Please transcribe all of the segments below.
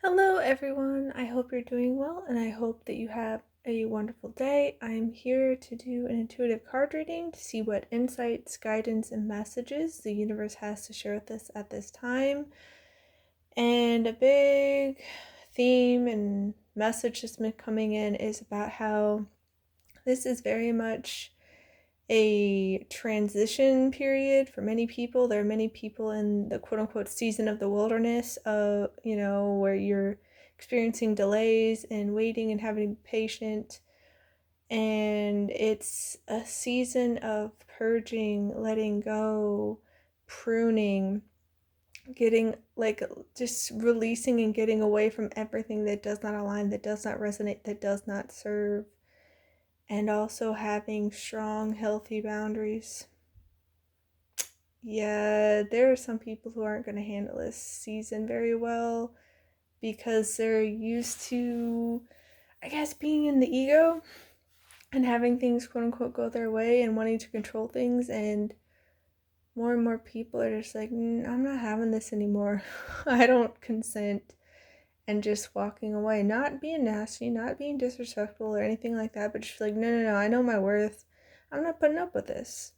Hello, everyone. I hope you're doing well and I hope that you have a wonderful day. I'm here to do an intuitive card reading to see what insights, guidance, and messages the universe has to share with us at this time. And a big theme and message that's been coming in is about how this is very much a transition period for many people. There are many people in the quote unquote season of the wilderness, where you're experiencing delays and waiting and having to be patient. And it's a season of purging, letting go, pruning, getting just releasing and getting away from everything that does not align, that does not resonate, that does not serve, and also having strong, healthy boundaries. Yeah, there are some people who aren't going to handle this season very well because they're used to, I guess, being in the ego and having things quote unquote go their way and wanting to control things. And more people are just like, I'm not having this anymore. I don't consent. And just walking away, not being nasty, not being disrespectful or anything like that, but just like, no, I know my worth. I'm not putting up with this.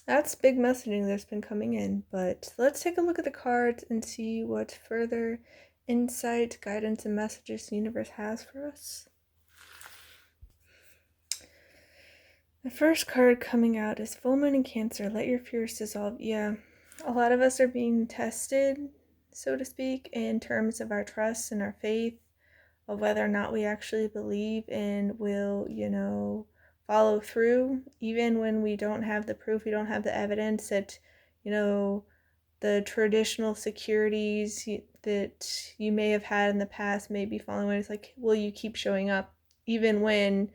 That's big messaging that's been coming in, but let's take a look at the cards and see what further insight, guidance, and messages the universe has for us. The first card coming out is Full Moon in Cancer. Let your fears dissolve. Yeah, a lot of us are being tested, so to speak, in terms of our trust and our faith, of whether or not we actually believe and will, follow through, even when we don't have the proof, we don't have the evidence that, the traditional securities that you may have had in the past may be falling away. It's like, will you keep showing up even when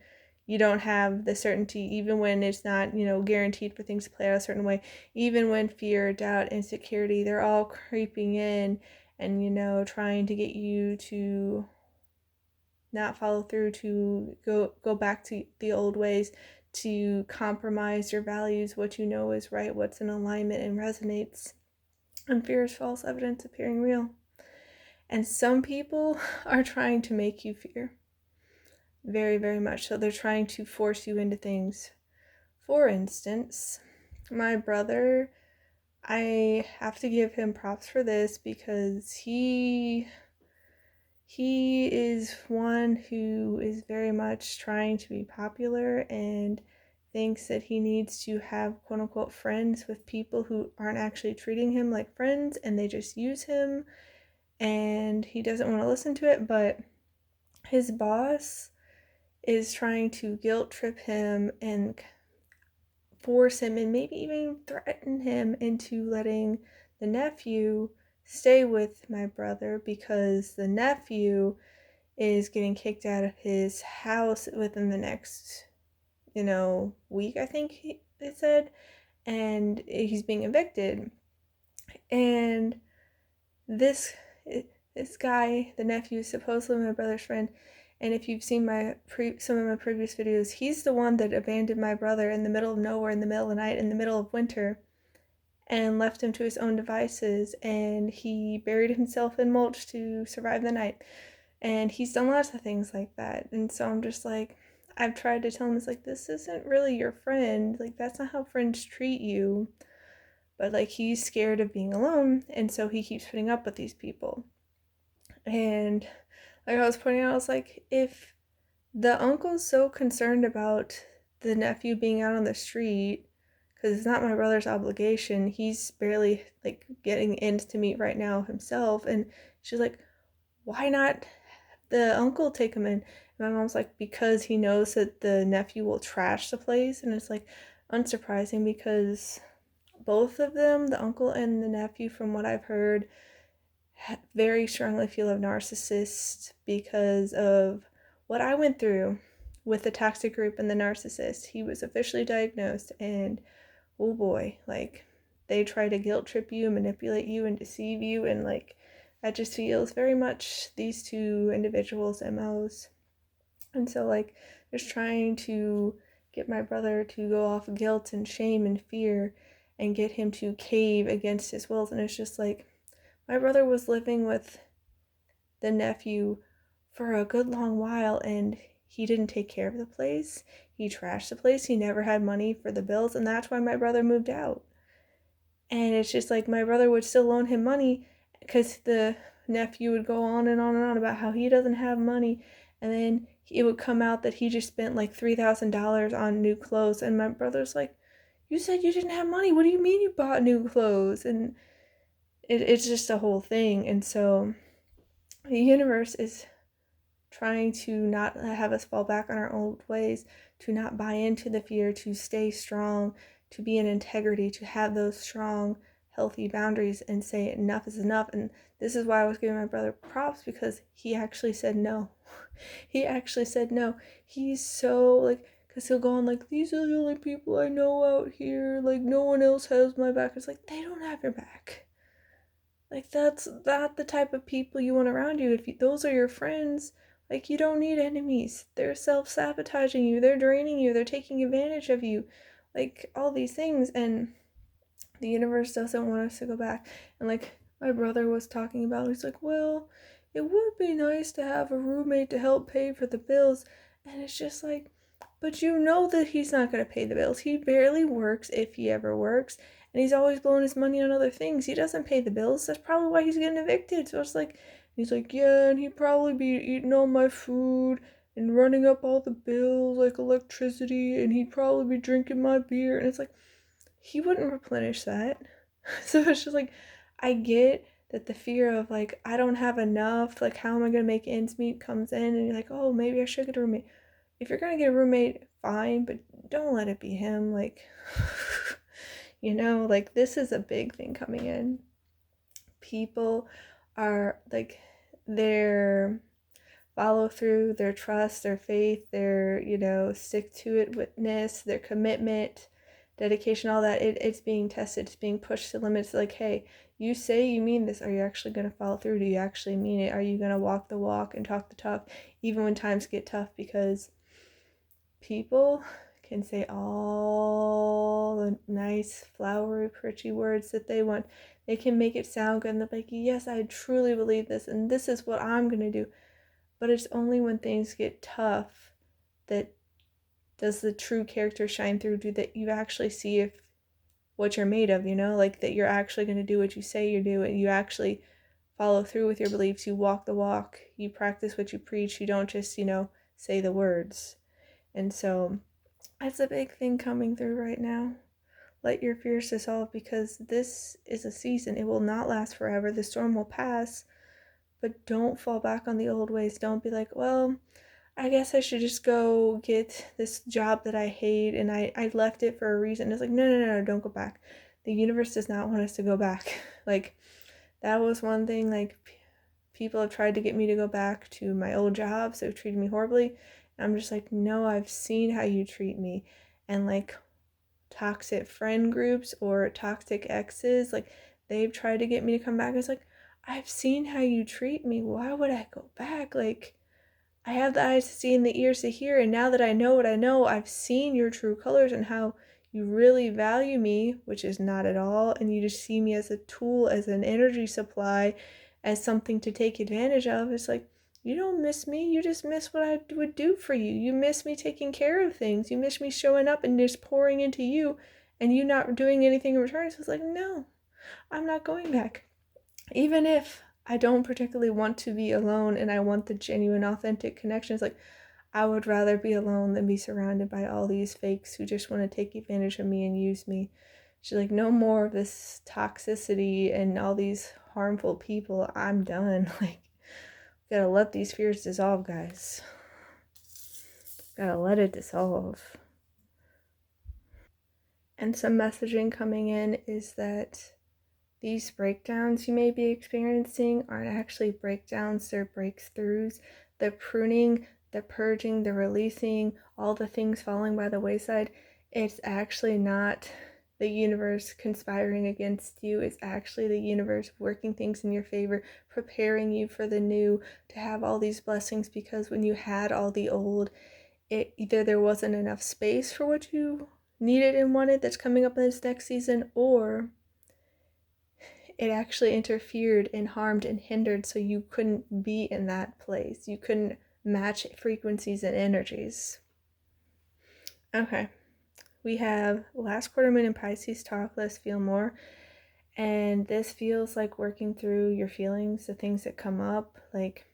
you don't have the certainty, even when it's not, guaranteed for things to play out a certain way, even when fear, doubt, insecurity, they're all creeping in and, trying to get you to not follow through, to go back to the old ways, to compromise your values, what you know is right, what's in alignment and resonates. And fear is false evidence appearing real. And some people are trying to make you fear. Very, very much so. They're trying to force you into things. For instance, my brother, I have to give him props for this because he is one who is very much trying to be popular and thinks that he needs to have quote unquote friends with people who aren't actually treating him like friends and they just use him, and he doesn't want to listen to it. But his boss is trying to guilt trip him and force him and maybe even threaten him into letting the nephew stay with my brother, because the nephew is getting kicked out of his house within the next, week, I think they said, and he's being evicted. And this guy, the nephew, is supposedly my brother's friend. And if you've seen some of my previous videos, he's the one that abandoned my brother in the middle of nowhere, in the middle of the night, in the middle of winter, and left him to his own devices. And he buried himself in mulch to survive the night. And he's done lots of things like that. And so I'm just like, I've tried to tell him, it's like, this isn't really your friend. Like, that's not how friends treat you. But, like, he's scared of being alone. And so he keeps putting up with these people. And, like I was pointing out, I was like, if the uncle's so concerned about the nephew being out on the street, because it's not my brother's obligation, he's barely, like, getting ends to meet right now himself. And she's like, why not the uncle take him in? And my mom's like, because he knows that the nephew will trash the place. And it's like unsurprising, because both of them, the uncle and the nephew, from what I've heard, very strongly feel a narcissist because of what I went through with the toxic group and the narcissist. He was officially diagnosed, and oh boy, like, they try to guilt trip you, manipulate you, and deceive you, and like, that just feels very much these two individuals' MOs. And so, like, just trying to get my brother to go off guilt and shame and fear and get him to cave against his wills. And it's just like, my brother was living with the nephew for a good long while, and he didn't take care of the place. He trashed the place. He never had money for the bills, and that's why my brother moved out. And it's just like my brother would still loan him money because the nephew would go on and on and on about how he doesn't have money. And then it would come out that he just spent like $3,000 on new clothes. And my brother's like, you said you didn't have money. What do you mean you bought new clothes? And it's just a whole thing. And so the universe is trying to not have us fall back on our old ways, to not buy into the fear, to stay strong, to be in integrity, to have those strong, healthy boundaries and say enough is enough. And this is why I was giving my brother props, because he actually said no. He actually said no. He's so like, because he'll go on like, these are the only people I know out here, like no one else has my back. It's like, they don't have your back. Like, that's not the type of people you want around you. If those are your friends, like, you don't need enemies. They're self-sabotaging you. They're draining you. They're taking advantage of you. Like, all these things. And the universe doesn't want us to go back. And, like, my brother was talking about, he's like, well, it would be nice to have a roommate to help pay for the bills. And it's just like, but you know that he's not going to pay the bills. He barely works, if he ever works. And he's always blowing his money on other things. He doesn't pay the bills. That's probably why he's getting evicted. So it's like, he's like, yeah, and he'd probably be eating all my food and running up all the bills, like electricity, and he'd probably be drinking my beer. And it's like, he wouldn't replenish that. So it's just like, I get that the fear of like, I don't have enough, like, how am I going to make ends meet comes in, and you're like, oh, maybe I should get a roommate. If you're going to get a roommate, fine, but don't let it be him. Like, like, this is a big thing coming in. People are like, their follow through, their trust, their faith, their, stick to it witness, their commitment, dedication, all that, it's being tested. It's being pushed to limits. Like, hey, you say you mean this. Are you actually going to follow through? Do you actually mean it? Are you going to walk the walk and talk the talk even when times get tough? Because people can say all the nice, flowery, pretty words that they want. They can make it sound good, and they're like, yes, I truly believe this, and this is what I'm going to do. But it's only when things get tough that does the true character shine through, that you actually see if what you're made of, like that you're actually going to do what you say you do, and you actually follow through with your beliefs. You walk the walk, you practice what you preach, you don't just, say the words. And so that's a big thing coming through right now. Let your fears dissolve, because this is a season. It will not last forever. The storm will pass, but don't fall back on the old ways. Don't be like, well, I guess I should just go get this job that I hate and I left it for a reason. It's like, no, don't go back. The universe does not want us to go back. Like, that was one thing, like, people have tried to get me to go back to my old jobs. They've treated me horribly. And I'm just like, no, I've seen how you treat me. And like, toxic friend groups or toxic exes, like, they've tried to get me to come back. It's like, I've seen how you treat me. Why would I go back? Like, I have the eyes to see and the ears to hear, and now that I know what I know, I've seen your true colors and how you really value me, which is not at all, and you just see me as a tool, as an energy supply, as something to take advantage of. It's like, you don't miss me, you just miss what I would do for you. You miss me taking care of things. You miss me showing up and just pouring into you, and you not doing anything in return. So it's like, no, I'm not going back. Even if I don't particularly want to be alone and I want the genuine, authentic connections, like, I would rather be alone than be surrounded by all these fakes who just want to take advantage of me and use me. She's like, no more of this toxicity and all these harmful people. I'm done. Like, gotta let these fears dissolve, guys. Gotta let it dissolve. And some messaging coming in is that these breakdowns you may be experiencing aren't actually breakdowns, they're breakthroughs. The pruning, the purging, the releasing, all the things falling by the wayside, it's actually not the universe conspiring against you. It's actually the universe working things in your favor, preparing you for the new, to have all these blessings, because when you had all the old, either there wasn't enough space for what you needed and wanted that's coming up in this next season, or it actually interfered and harmed and hindered, so you couldn't be in that place. You couldn't match frequencies and energies. Okay, we have last quarter moon in Pisces, talk less, feel more. And this feels like working through your feelings, the things that come up. Like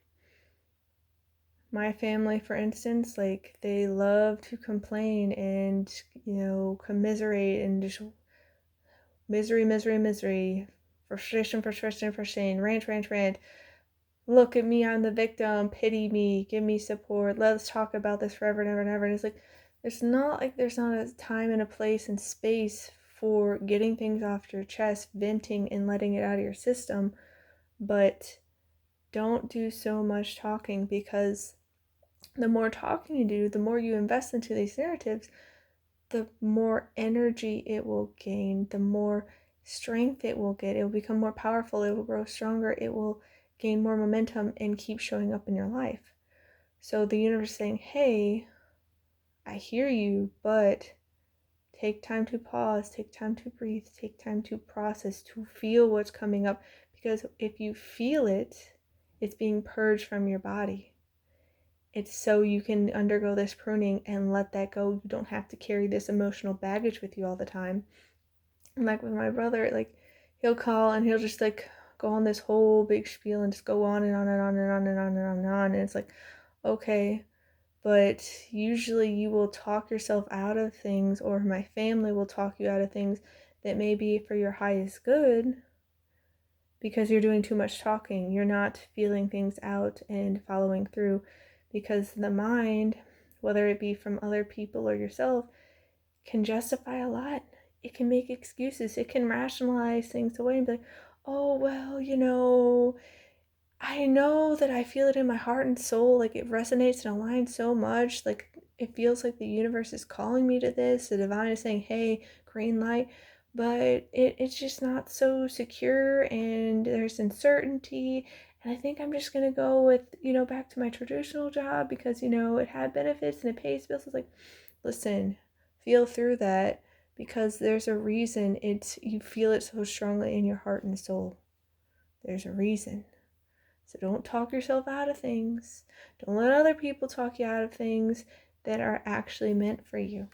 my family, for instance, like they love to complain and, commiserate and just misery, frustration, rant. Look at me, I'm the victim, pity me, give me support, let's talk about this forever and ever and ever. And it's like, there's not a time and a place and space for getting things off your chest, venting and letting it out of your system. But don't do so much talking, because the more talking you do, the more you invest into these narratives, the more energy it will gain, the more strength it will get. It will become more powerful, it will grow stronger, it will gain more momentum and keep showing up in your life. So the universe is saying, hey, I hear you, but take time to pause, take time to breathe, take time to process, to feel what's coming up. Because if you feel it, it's being purged from your body. It's so you can undergo this pruning and let that go. You don't have to carry this emotional baggage with you all the time. And like with my brother, like he'll call and he'll just like go on this whole big spiel and just go on and on and on and on and on and on and on. And it's like, okay, but usually you will talk yourself out of things, or my family will talk you out of things that may be for your highest good, because you're doing too much talking. You're not feeling things out and following through, because the mind, whether it be from other people or yourself, can justify a lot. It can make excuses. It can rationalize things away and be like, oh, well, I know that I feel it in my heart and soul. Like it resonates and aligns so much. Like it feels like the universe is calling me to this. The divine is saying, hey, green light. But it's just not so secure, and there's uncertainty. And I think I'm just going to go with, back to my traditional job because, it had benefits and it pays bills. It's like, listen, feel through that, because there's a reason you feel it so strongly in your heart and soul. There's a reason. So don't talk yourself out of things. Don't let other people talk you out of things that are actually meant for you.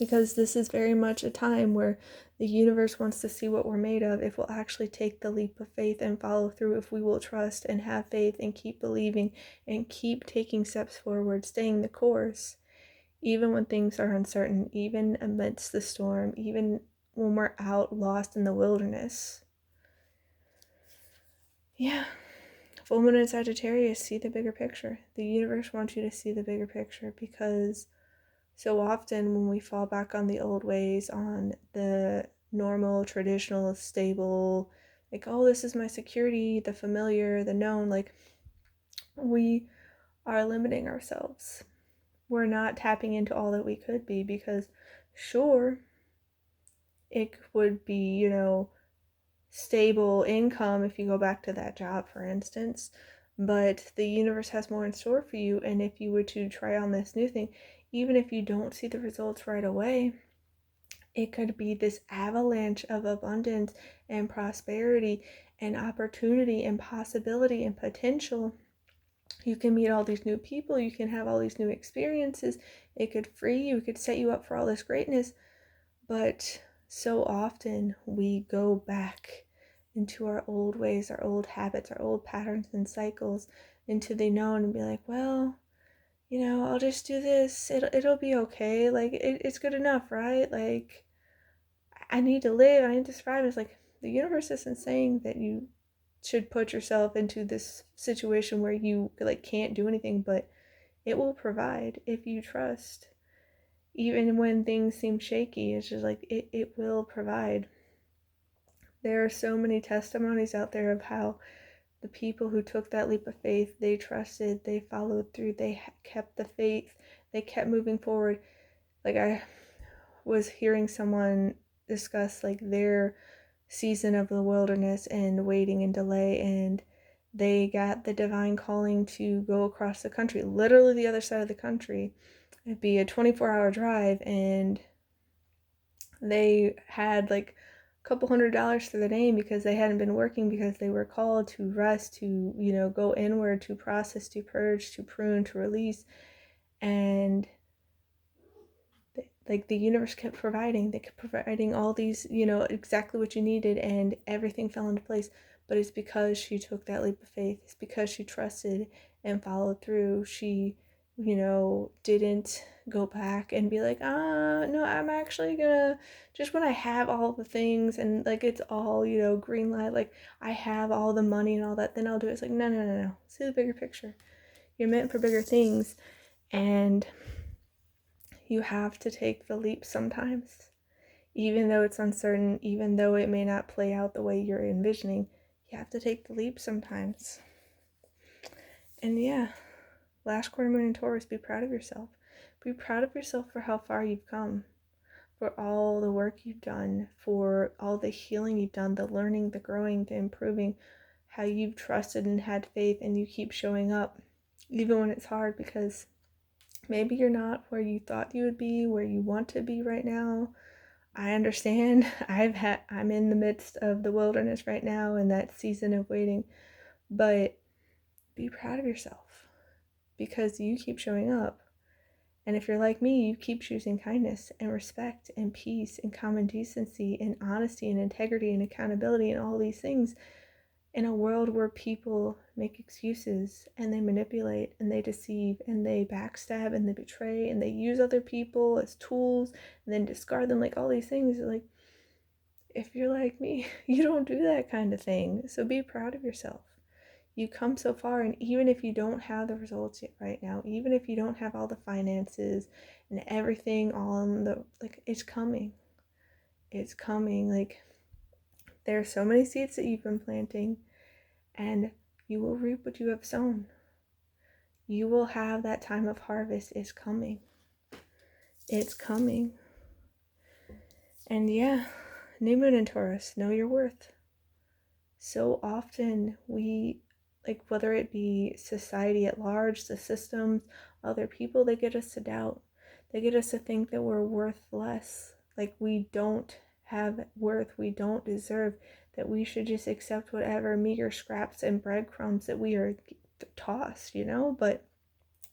Because this is very much a time where the universe wants to see what we're made of, if we'll actually take the leap of faith and follow through, if we will trust and have faith and keep believing and keep taking steps forward, staying the course, even when things are uncertain, even amidst the storm, even when we're out lost in the wilderness. Yeah. Full moon in Sagittarius, see the bigger picture. The universe wants you to see the bigger picture, because so often when we fall back on the old ways, on the normal, traditional, stable, like, oh, this is my security, the familiar, the known, like, we are limiting ourselves. We're not tapping into all that we could be, because sure, it would be, stable income if you go back to that job, for instance, but the universe has more in store for you. And if you were to try on this new thing, even if you don't see the results right away, it could be this avalanche of abundance and prosperity and opportunity and possibility and potential. You can meet all these new people, you can have all these new experiences, it could free you, it could set you up for all this greatness. But so often we go back into our old ways, our old habits, our old patterns and cycles, into the known, and be like, well, I'll just do this. It'll be okay. Like it's good enough, right? Like I need to live. I need to survive. It's like the universe isn't saying that you should put yourself into this situation where you like can't do anything, but it will provide if you trust. Even when things seem shaky, it's just like it will provide. There are so many testimonies out there of how the people who took that leap of faith, they trusted, they followed through, they kept the faith, they kept moving forward. Like I was hearing someone discuss like their season of the wilderness and waiting and delay, and they got the divine calling to go across the country, literally the other side of the country. It'd be a 24-hour drive, and they had like couple $100s for the name because they hadn't been working, because they were called to rest, to, go inward, to process, to purge, to prune, to release. And like the universe kept providing. They kept providing all these, exactly what you needed, and everything fell into place. But it's because she took that leap of faith. It's because she trusted and followed through. She, didn't go back and be like, no, I'm actually gonna, just when I have all the things and like it's all, green light, like I have all the money and all that, then I'll do it. It's like, no, no, no, no. See the bigger picture. You're meant for bigger things, and you have to take the leap sometimes. Even though it's uncertain, even though it may not play out the way you're envisioning, you have to take the leap sometimes. And yeah, last quarter moon in Taurus, be proud of yourself. Be proud of yourself for how far you've come, for all the work you've done, for all the healing you've done, the learning, the growing, the improving, how you've trusted and had faith, and you keep showing up, even when it's hard, because maybe you're not where you thought you would be, where you want to be right now. I understand. I'm in the midst of the wilderness right now, in that season of waiting, but be proud of yourself because you keep showing up. And if you're like me, you keep choosing kindness and respect and peace and common decency and honesty and integrity and accountability and all these things in a world where people make excuses and they manipulate and they deceive and they backstab and they betray and they use other people as tools and then discard them, like all these things. Like, if you're like me, you don't do that kind of thing. So be proud of yourself. You come so far, and even if you don't have the results yet right now, even if you don't have all the finances and everything on the, like, it's coming. It's coming. Like, there are so many seeds that you've been planting, and you will reap what you have sown. You will have that time of harvest. Is coming. It's coming. And yeah, new moon in Taurus, know your worth. So often we, like, whether it be society at large, the systems, other people, they get us to doubt. They get us to think that we're worth less. Like, we don't have worth. We don't deserve. That we should just accept whatever meager scraps and breadcrumbs that we are tossed, But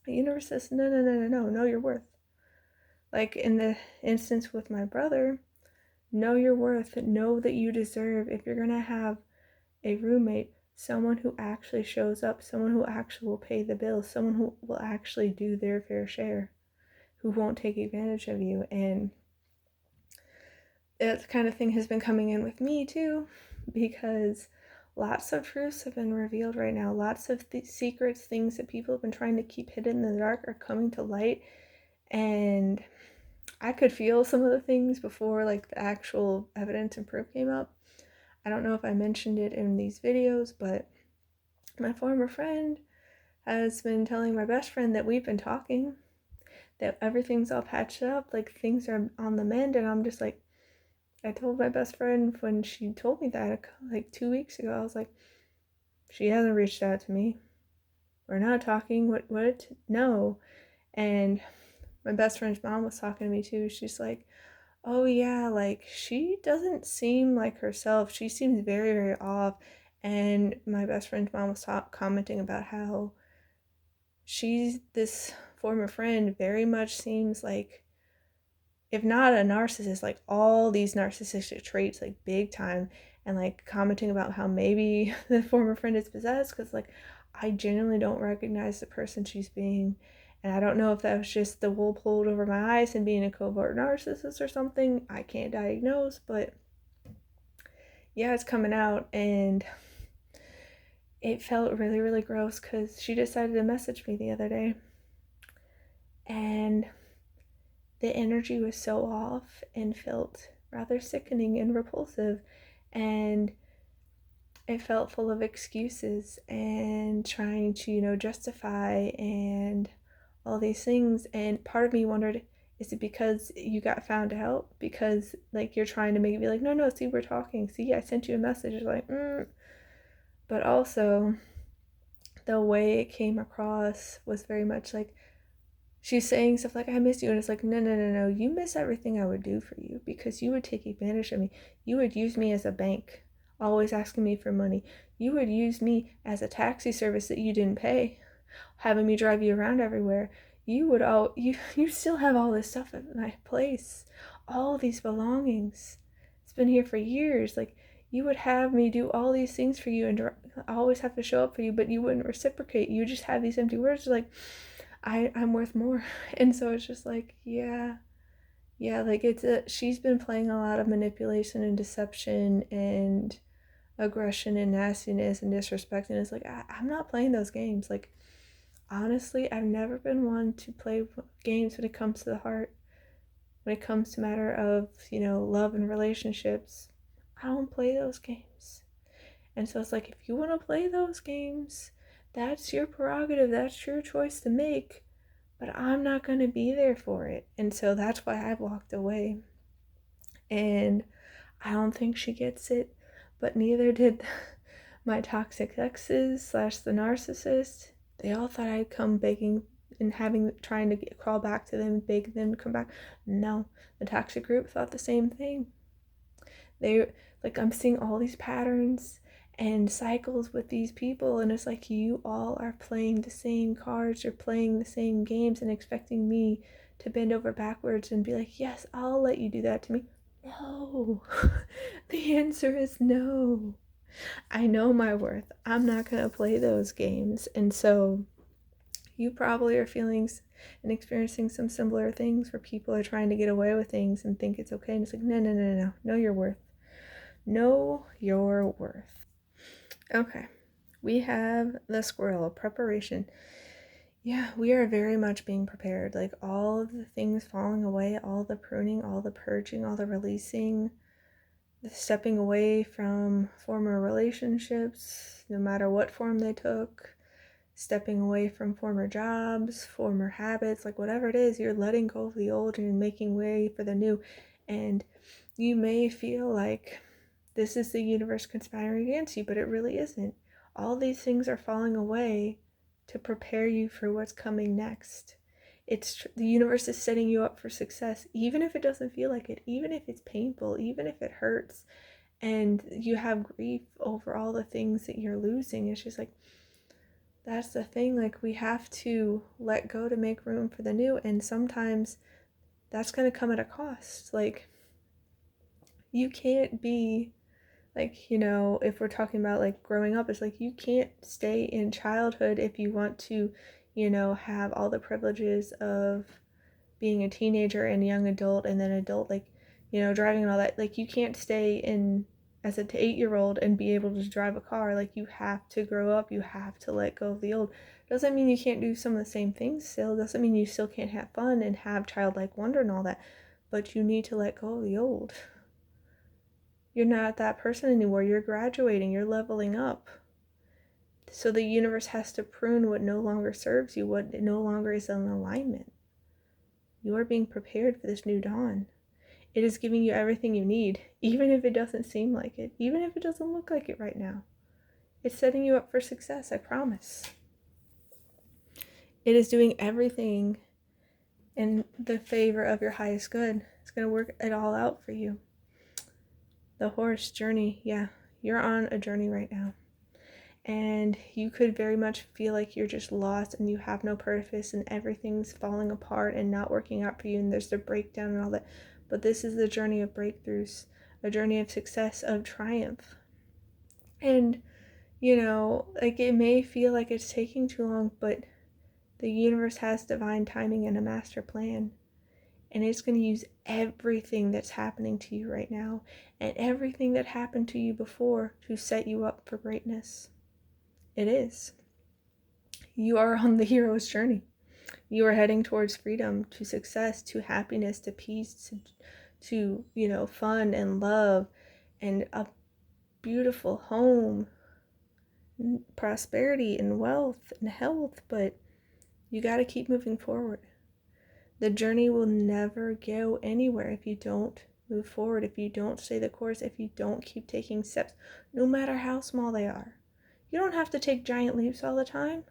the universe says, no, no, no, no, no, know your worth. Like in the instance with my brother, know your worth. Know that you deserve, if you're going to have a roommate, someone who actually shows up, someone who actually will pay the bills, someone who will actually do their fair share, who won't take advantage of you. And that kind of thing has been coming in with me too, because lots of truths have been revealed right now. Lots of secrets, things that people have been trying to keep hidden in the dark, are coming to light. And I could feel some of the things before, like, the actual evidence and proof came up. I don't know if I mentioned it in these videos, but my former friend has been telling my best friend that we've been talking, that everything's all patched up, like things are on the mend. And I'm just like, I told my best friend when she told me that like 2 weeks ago, I was like, she hasn't reached out to me. We're not talking. What? No. And my best friend's mom was talking to me too. She's like, oh yeah, like, she doesn't seem like herself. She seems very, very off. And my best friend's mom was commenting about how this former friend very much seems like, if not a narcissist, like all these narcissistic traits, like big time. And like commenting about how maybe the former friend is possessed, because like, I genuinely don't recognize the person she's being. And I don't know if that was just the wool pulled over my eyes and being a covert narcissist or something. I can't diagnose, but yeah, it's coming out. And it felt really, really gross because she decided to message me the other day. And the energy was so off and felt rather sickening and repulsive. And it felt full of excuses and trying to, justify and all these things. And part of me wondered, is it because you got found out? Because like, you're trying to make it be like, no, see, we're talking. See, I sent you a message. Like, But also, the way it came across was very much like, she's saying stuff like, I miss you. And it's like, no, no, no, no. You miss everything I would do for you because you would take advantage of me. You would use me as a bank, always asking me for money. You would use me as a taxi service that you didn't pay, having me drive you around everywhere. You still have all this stuff at my place, all these belongings. It's been here for years. Like, you would have me do all these things for you and always have to show up for you, but you wouldn't reciprocate. You just have these empty words like, I'm worth more. And so it's just like, yeah, like she's been playing a lot of manipulation and deception and aggression and nastiness and disrespect. And it's like, I'm not playing those games. Like, honestly, I've never been one to play games when it comes to the heart. When it comes to matter of, love and relationships, I don't play those games. And so it's like, if you want to play those games, that's your prerogative. That's your choice to make. But I'm not going to be there for it. And so that's why I walked away. And I don't think she gets it, but neither did my toxic exes / the narcissist. They all thought I'd come begging and trying to crawl back to them and beg them to come back. No, the toxic group thought the same thing. I'm seeing all these patterns and cycles with these people, and it's like, you all are playing the same cards, you're playing the same games and expecting me to bend over backwards and be like, yes, I'll let you do that to me. No. The answer is no. I know my worth. I'm not going to play those games. And so you probably are feeling and experiencing some similar things where people are trying to get away with things and think it's okay. And it's like, no. Know your worth. Know your worth. Okay. We have the squirrel, preparation. Yeah, we are very much being prepared. Like, all of the things falling away, all the pruning, all the purging, all the releasing, the stepping away from former relationships, no matter what form they took, stepping away from former jobs, former habits, like whatever it is, you're letting go of the old and making way for the new. And you may feel like this is the universe conspiring against you, but it really isn't. All these things are falling away to prepare you for what's coming next. The universe is setting you up for success, even if it doesn't feel like it, even if it's painful, even if it hurts, and you have grief over all the things that you're losing. It's just like, that's the thing. Like, we have to let go to make room for the new, and sometimes that's going to come at a cost. Like, you can't be like, if we're talking about like growing up, it's like, you can't stay in childhood if you want to, have all the privileges of being a teenager and young adult and then adult, like, driving and all that. Like, you can't stay in as an 8-year-old and be able to drive a car. Like, you have to grow up. You have to let go of the old. Doesn't mean you can't do some of the same things still. Doesn't mean you still can't have fun and have childlike wonder and all that. But you need to let go of the old. You're not that person anymore. You're graduating. You're leveling up. So the universe has to prune what no longer serves you, what no longer is in alignment. You are being prepared for this new dawn. It is giving you everything you need, even if it doesn't seem like it, even if it doesn't look like it right now. It's setting you up for success, I promise. It is doing everything in the favor of your highest good. It's going to work it all out for you. The horse journey, yeah, you're on a journey right now. And you could very much feel like you're just lost and you have no purpose and everything's falling apart and not working out for you and there's the breakdown and all that. But this is the journey of breakthroughs, a journey of success, of triumph. And, like, it may feel like it's taking too long, but the universe has divine timing and a master plan. And it's going to use everything that's happening to you right now and everything that happened to you before to set you up for greatness. It is. You are on the hero's journey. You are heading towards freedom, to success, to happiness, to peace, to fun and love and a beautiful home, prosperity and wealth and health. But you got to keep moving forward. The journey will never go anywhere if you don't move forward, if you don't stay the course, if you don't keep taking steps, no matter how small they are. You don't have to take giant leaps all the time.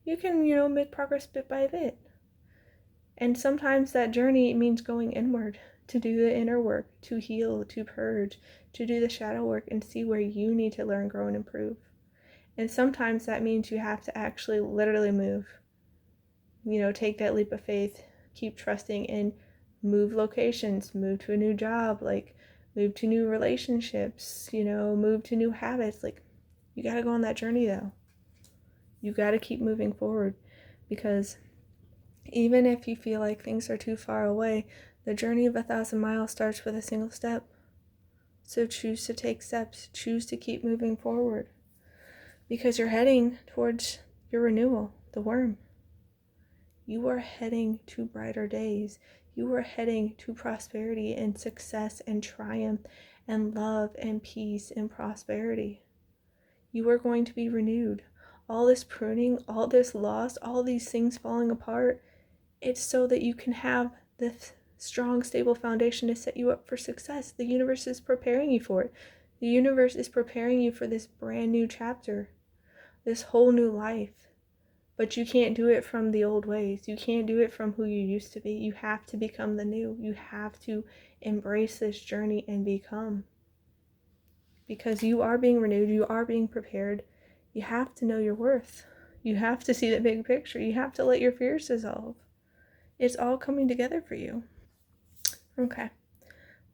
You can, make progress bit by bit. And sometimes that journey means going inward to do the inner work, to heal, to purge, to do the shadow work and see where you need to learn, grow, and improve. And sometimes that means you have to actually literally move. Take that leap of faith, keep trusting, and move locations, move to a new job, move to new relationships, move to new habits. You got to go on that journey though. You got to keep moving forward, because even if you feel like things are too far away, the journey of 1,000 miles starts with a single step. So choose to take steps, choose to keep moving forward, because you're heading towards your renewal, the worm. You are heading to brighter days. You are heading to prosperity and success and triumph and love and peace and prosperity. You are going to be renewed. All this pruning, all this loss, all these things falling apart, it's so that you can have this strong, stable foundation to set you up for success. The universe is preparing you for it. The universe is preparing you for this brand new chapter, this whole new life. But you can't do it from the old ways. You can't do it from who you used to be. You have to become the new. You have to embrace this journey and become. Because you are being renewed. You are being prepared. You have to know your worth. You have to see the big picture. You have to let your fears dissolve. It's all coming together for you. Okay.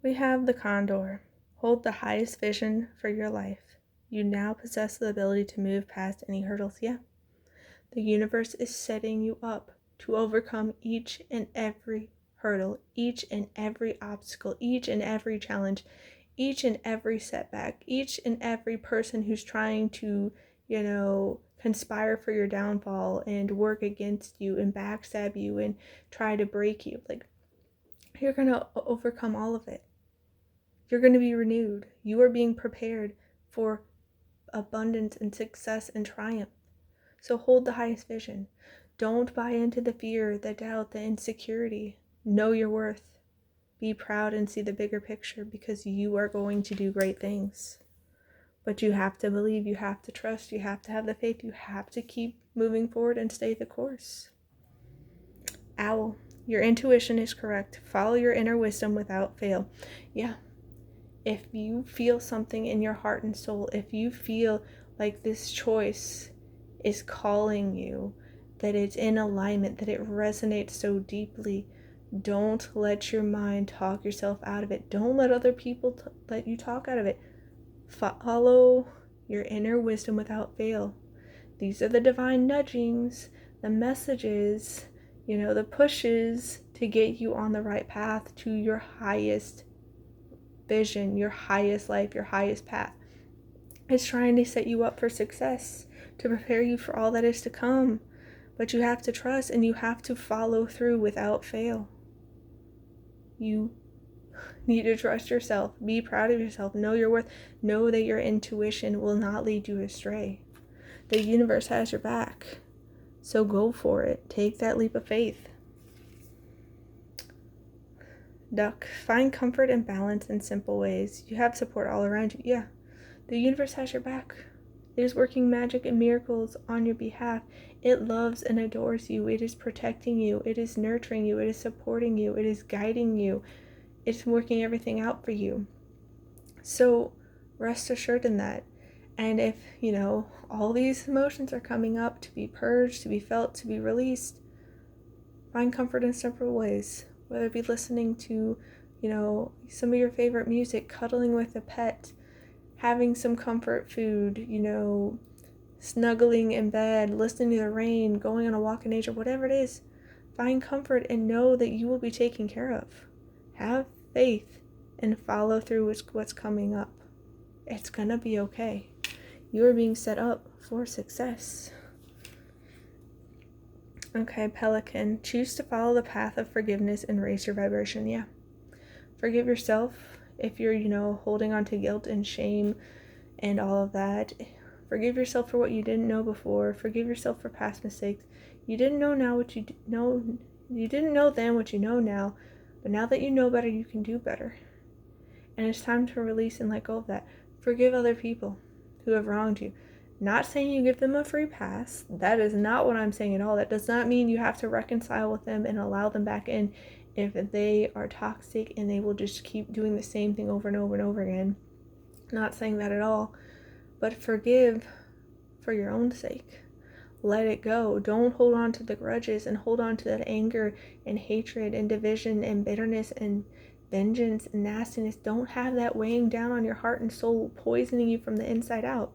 We have the Condor. Hold the highest vision for your life. You now possess the ability to move past any hurdles. Yeah. The universe is setting you up to overcome each and every hurdle, each and every obstacle, each and every challenge, each and every setback, each and every person who's trying to, conspire for your downfall and work against you and backstab you and try to break you. You're going to overcome all of it. You're going to be renewed. You are being prepared for abundance and success and triumph. So hold the highest vision. Don't buy into the fear, the doubt, the insecurity. Know your worth. Be proud and see the bigger picture, because you are going to do great things. But you have to believe, you have to trust, you have to have the faith, you have to keep moving forward and stay the course. Owl, your intuition is correct. Follow your inner wisdom without fail. Yeah. If you feel something in your heart and soul, if you feel like this choice is calling you, that it's in alignment, that it resonates so deeply, don't let your mind talk yourself out of it. Don't let other people let you talk out of it. Follow your inner wisdom without fail. These are the divine nudgings, the messages, the pushes to get you on the right path to your highest vision, your highest life, your highest path. It's trying to set you up for success, to prepare you for all that is to come. But you have to trust, and you have to follow through without fail. You need to trust yourself. Be proud of yourself. Know your worth. Know that your intuition will not lead you astray. The universe has your back. So go for it. Take that leap of faith. Duck, find comfort and balance in simple ways. You have support all around you. Yeah. The universe has your back. It is working magic and miracles on your behalf. It loves and adores you. It is protecting you. It is nurturing you. It is supporting you. It is guiding you. It's working everything out for you. So rest assured in that. And if, all these emotions are coming up to be purged, to be felt, to be released, find comfort in several ways. Whether it be listening to, some of your favorite music, cuddling with a pet, having some comfort food, snuggling in bed, listening to the rain, going on a walk in nature, whatever it is, find comfort and know that you will be taken care of. Have faith and follow through with what's coming up. It's gonna be okay. You are being set up for success. Okay, Pelican, choose to follow the path of forgiveness and raise your vibration. Yeah. Forgive yourself if you're, holding on to guilt and shame and all of that. Forgive yourself for what you didn't know before. Forgive yourself for past mistakes. You didn't know now what you know. You didn't know then what you know now. But now that you know better, you can do better. And it's time to release and let go of that. Forgive other people who have wronged you. Not saying you give them a free pass. That is not what I'm saying at all. That does not mean you have to reconcile with them and allow them back in if they are toxic and they will just keep doing the same thing over and over and over again. Not saying that at all. But forgive for your own sake. Let it go. Don't hold on to the grudges and hold on to that anger and hatred and division and bitterness and vengeance and nastiness. Don't have that weighing down on your heart and soul, poisoning you from the inside out.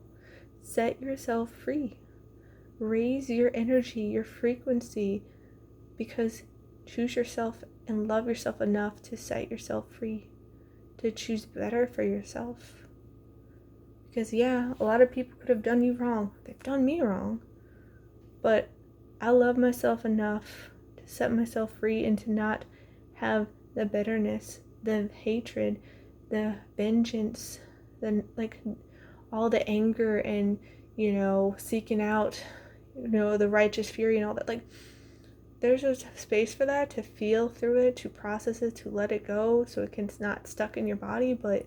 Set yourself free. Raise your energy, your frequency, because choose yourself and love yourself enough to set yourself free, to choose better for yourself. Because yeah, a lot of people could have done you wrong. They've done me wrong. But I love myself enough to set myself free and to not have the bitterness, the hatred, the vengeance, all the anger and, seeking out, the righteous fury and all that. There's a space for that, to feel through it, to process it, to let it go so it can not stuck in your body. But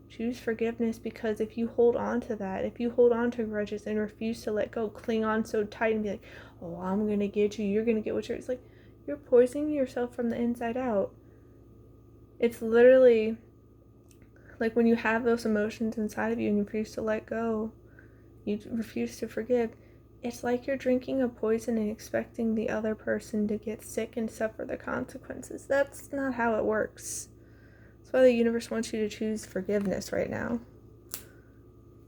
choose forgiveness, because if you hold on to that, if you hold on to grudges and refuse to let go, cling on so tight and be like, oh, I'm going to get you, you're going to get what it's you're poisoning yourself from the inside out. It's literally like when you have those emotions inside of you and you refuse to let go, you refuse to forgive, it's like you're drinking a poison and expecting the other person to get sick and suffer the consequences. That's not how it works. That's why the universe wants you to choose forgiveness right now.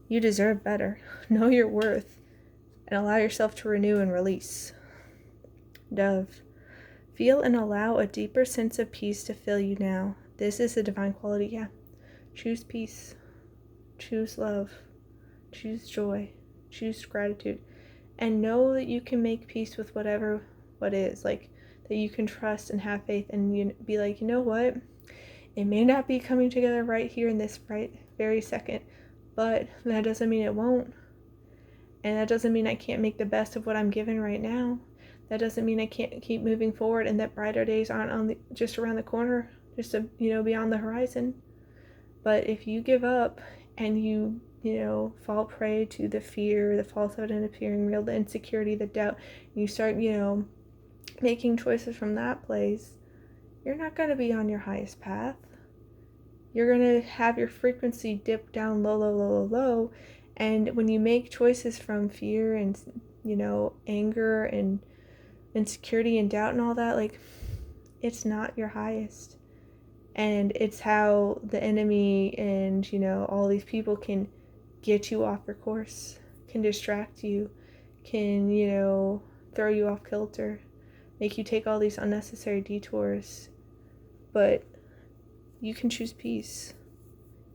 You deserve better. Know your worth and allow yourself to renew and release. Dove. Feel and allow a deeper sense of peace to fill you now. This is a divine quality, yeah. Choose peace. Choose love. Choose joy. Choose gratitude. And know that you can make peace with what is. That you can trust and have faith and be like, you know what? It may not be coming together right here in this very second, but that doesn't mean it won't. And that doesn't mean I can't make the best of what I'm given right now. That doesn't mean I can't keep moving forward and that brighter days aren't just around the corner, just to, beyond the horizon. But if you give up and you fall prey to the fear, the falsehood and appearing real, the insecurity, the doubt, and you start, making choices from that place, you're not going to be on your highest path. You're going to have your frequency dip down low, low, low, low, low. And when you make choices from fear and, anger and insecurity and doubt and all that, it's not your highest. And it's how the enemy and, all these people can get you off your course, can distract you, can, throw you off kilter, make you take all these unnecessary detours. But you can choose peace.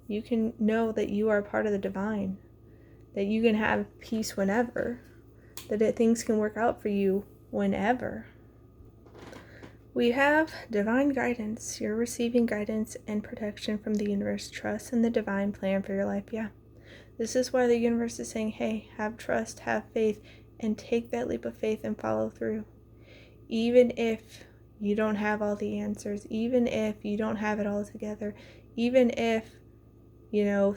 You can know that you are part of the divine, that you can have peace whenever, that things can work out for you whenever. We have divine guidance. You're receiving guidance and protection from the universe. Trust in the divine plan for your life. Yeah. This is why the universe is saying, hey, have trust, have faith, and take that leap of faith and follow through. Even if you don't have all the answers, even if you don't have it all together, even if,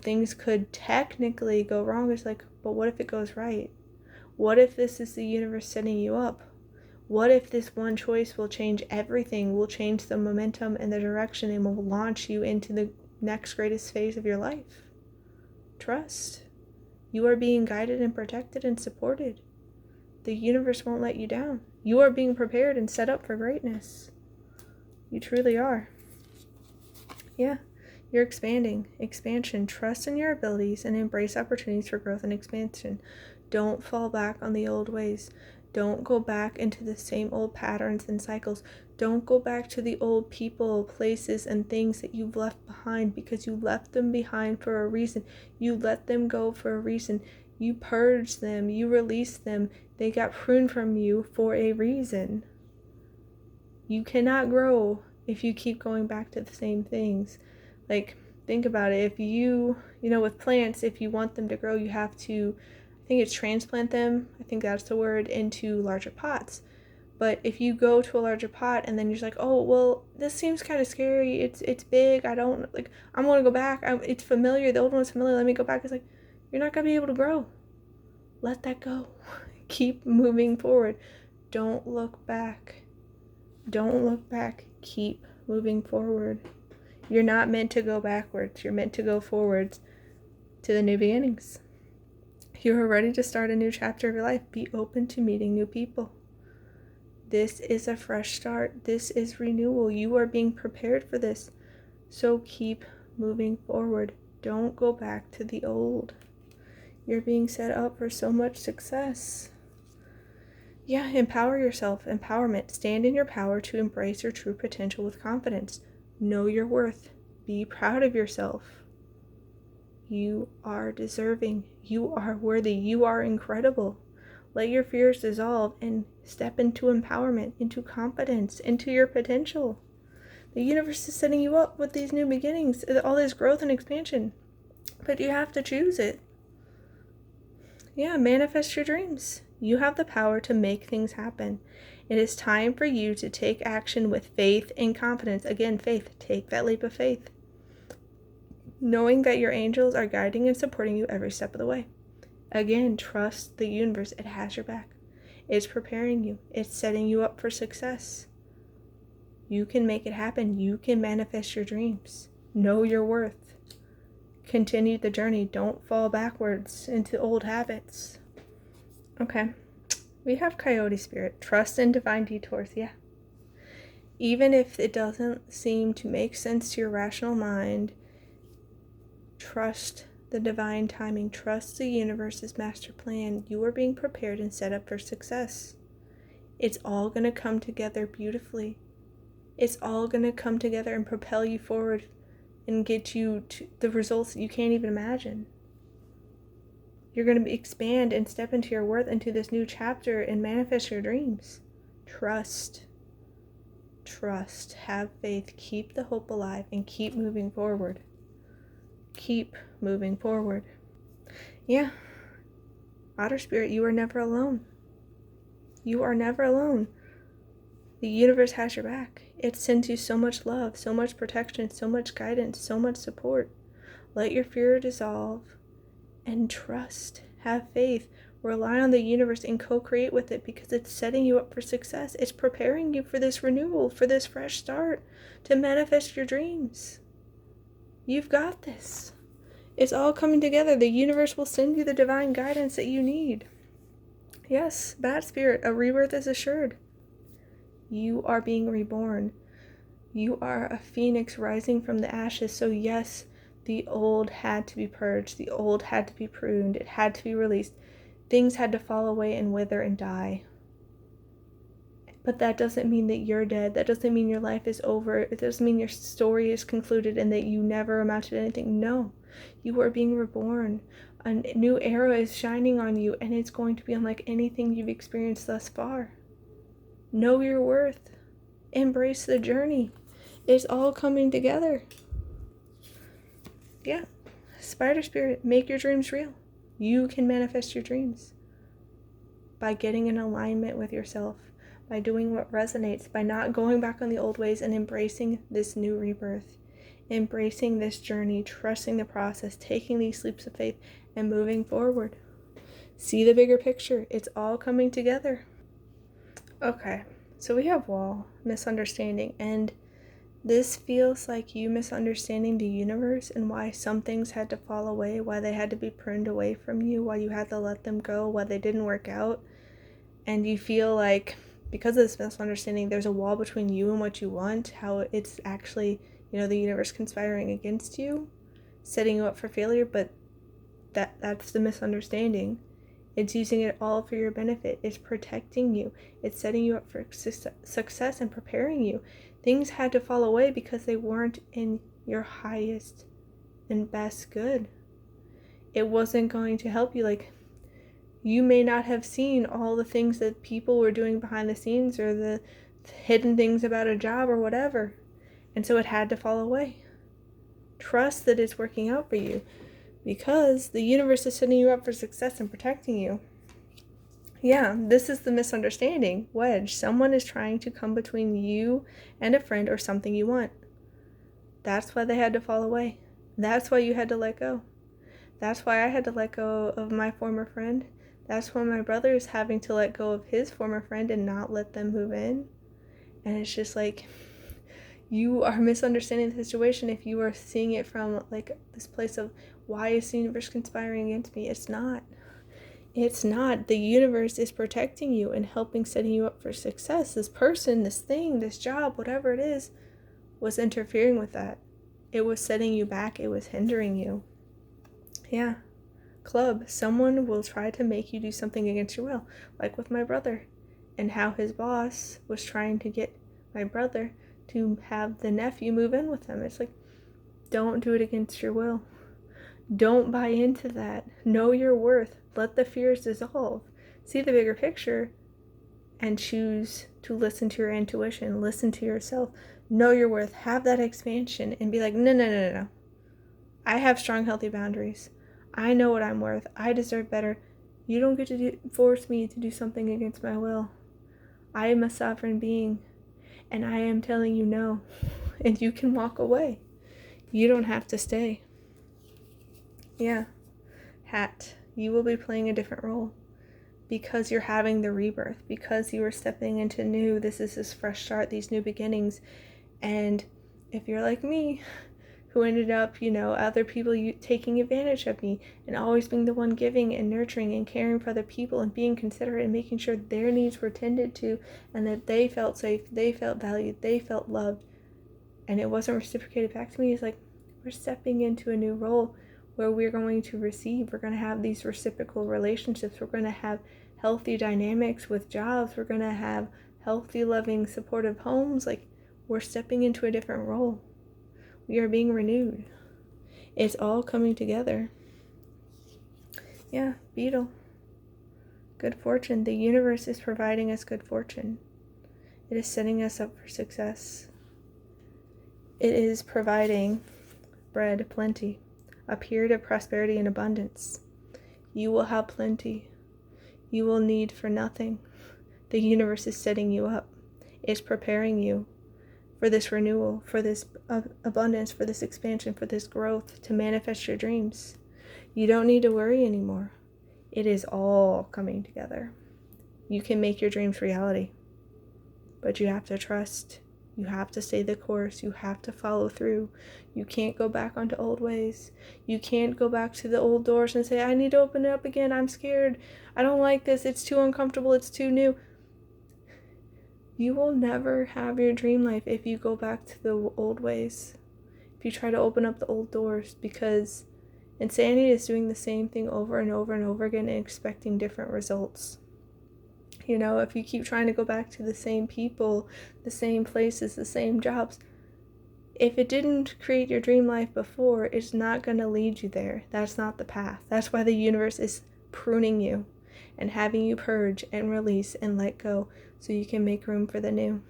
things could technically go wrong, it's but what if it goes right? What if this is the universe setting you up? What if this one choice will change everything, will change the momentum and the direction, and will launch you into the next greatest phase of your life? Trust. You are being guided and protected and supported. The universe won't let you down. You are being prepared and set up for greatness. You truly are. Yeah. You're expanding. Expansion. Trust in your abilities and embrace opportunities for growth and expansion. Don't fall back on the old ways. Don't go back into the same old patterns and cycles. Don't go back to the old people, places, and things that you've left behind, because you left them behind for a reason. You let them go for a reason. You purged them. You released them. They got pruned from you for a reason. You cannot grow if you keep going back to the same things. Think about it. If you, with plants, if you want them to grow, you have to, I think it's transplant them, I think that's the word, into larger pots. But if you go to a larger pot and then you're just like, oh, well, this seems kind of scary. It's big. I'm going to go back. It's familiar. The old one's familiar. Let me go back. It's you're not going to be able to grow. let that go. Keep moving forward. Don't look back. Don't look back. Keep moving forward. You're not meant to go backwards. You're meant to go forwards to the new beginnings. You are ready to start a new chapter of your life. Be open to meeting new people. This is a fresh start. This is renewal. You are being prepared for this. So keep moving forward. Don't go back to the old. You're being set up for so much success. Yeah, empower yourself. Empowerment. Stand in your power to embrace your true potential with confidence. Know your worth. Be proud of yourself. You are deserving. You are worthy. You are incredible. Let your fears dissolve and step into empowerment, into confidence, into your potential. The universe is setting you up with these new beginnings, all this growth and expansion. But you have to choose it. Yeah, manifest your dreams. You have the power to make things happen. It is time for you to take action with faith and confidence. Again, faith. Take that leap of faith. Knowing that your angels are guiding and supporting you every step of the way. Again, trust the universe. It has your back. It's preparing you. It's setting you up for success. You can make it happen. You can manifest your dreams. Know your worth. Continue the journey. Don't fall backwards into old habits. Okay. We have Coyote Spirit. Trust in divine detours. Yeah. Even if it doesn't seem to make sense to your rational mind, trust the divine timing. Trust the universe's master plan. You are being prepared and set up for success. It's all going to come together beautifully. It's all going to come together and propel you forward and get you to the results that you can't even imagine. You're going to expand and step into your worth, into this new chapter, and manifest your dreams. Trust. Trust. Have faith. Keep the hope alive and keep moving forward. Keep moving forward. Yeah. Otter Spirit, you are never alone. You are never alone. The universe has your back. It sends you so much love, so much protection, so much guidance, so much support. Let your fear dissolve and trust. Have faith. Rely on the universe and co-create with it because it's setting you up for success. It's preparing you for this renewal, for this fresh start, to manifest your dreams. You've got this. It's all coming together. The universe will send you the divine guidance that you need. Yes, Bat Spirit, a rebirth is assured. You are being reborn. You are a phoenix rising from the ashes. So yes, the old had to be purged. The old had to be pruned. It had to be released. Things had to fall away and wither and die. But that doesn't mean that you're dead. That doesn't mean your life is over. It doesn't mean your story is concluded and that you never amounted to anything. No, you are being reborn. A new era is shining on you, and it's going to be unlike anything you've experienced thus far. Know your worth. Embrace the journey. It's all coming together. Yeah. Spider Spirit, make your dreams real. You can manifest your dreams by getting in alignment with yourself, by doing what resonates, by not going back on the old ways and embracing this new rebirth, embracing this journey, trusting the process, taking these leaps of faith, and moving forward. See the bigger picture. It's all coming together. Okay, so we have wall, misunderstanding, and this feels like you misunderstanding the universe and why some things had to fall away, why they had to be pruned away from you, why you had to let them go, why they didn't work out. And you feel like because of this misunderstanding, there's a wall between you and what you want, how it's actually, the universe conspiring against you, setting you up for failure, but that's the misunderstanding. It's using it all for your benefit. It's protecting you. It's setting you up for success and preparing you. Things had to fall away because they weren't in your highest and best good. It wasn't going to help you. Like, you may not have seen all the things that people were doing behind the scenes or the hidden things about a job or whatever. And so it had to fall away. Trust that it's working out for you because the universe is setting you up for success and protecting you. Yeah, this is the misunderstanding wedge. Someone is trying to come between you and a friend or something you want. That's why they had to fall away. That's why you had to let go. That's why I had to let go of my former friend. That's when my brother is having to let go of his former friend and not let them move in. And it's just like, you are misunderstanding the situation if you are seeing it from like this place of, why is the universe conspiring against me? It's not. It's not. The universe is protecting you and helping setting you up for success. This person, this thing, this job, whatever it is, was interfering with that. It was setting you back. It was hindering you. Yeah. Club, someone will try to make you do something against your will, like with my brother, and how his boss was trying to get my brother to have the nephew move in with him. It's like, don't do it against your will. Don't buy into that. Know your worth. Let the fears dissolve. See the bigger picture and choose to listen to your intuition. Listen to yourself. Know your worth. Have that expansion and be like, no. I have strong, healthy boundaries. I know what I'm worth. I deserve better. You don't get to force me to do something against my will. I am a sovereign being, and I am telling you no, and you can walk away. You don't have to stay. Yeah. Hat, you will be playing a different role because you're having the rebirth, because you are stepping into new. This is this fresh start, these new beginnings. And if you're like me, who ended up, other people taking advantage of me, and always being the one giving and nurturing and caring for other people and being considerate and making sure their needs were tended to and that they felt safe, they felt valued, they felt loved, and it wasn't reciprocated back to me. It's like, we're stepping into a new role where we're going to receive. We're going to have these reciprocal relationships. We're going to have healthy dynamics with jobs. We're going to have healthy, loving, supportive homes. Like, we're stepping into a different role. We are being renewed. It's all coming together. Yeah, Beetle. Good fortune. The universe is providing us good fortune. It is setting us up for success. It is providing bread, plenty, a period of prosperity and abundance. You will have plenty. You will need for nothing. The universe is setting you up. It's preparing you for this renewal, for this abundance, for this expansion, for this growth, to manifest your dreams. You don't need to worry anymore. It is all coming together. You can make your dreams reality, but you have to trust. You have to stay the course. You have to follow through. You can't go back onto old ways. You can't go back to the old doors and say, I need to open it up again. I'm scared. I don't like this. It's too uncomfortable. It's too new. You will never have your dream life if you go back to the old ways, if you try to open up the old doors, because insanity is doing the same thing over and over and over again and expecting different results. If you keep trying to go back to the same people, the same places, the same jobs, if it didn't create your dream life before, it's not going to lead you there. That's not the path. That's why the universe is pruning you and having you purge and release and let go so you can make room for the new.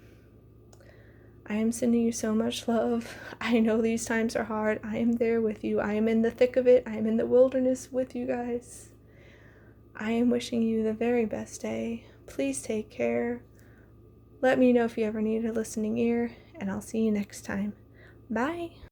I am sending you so much love. I know these times are hard. I am there with you. I am in the thick of it. I am in the wilderness with you guys. I am wishing you the very best day. Please take care. Let me know if you ever need a listening ear, and I'll see you next time. Bye.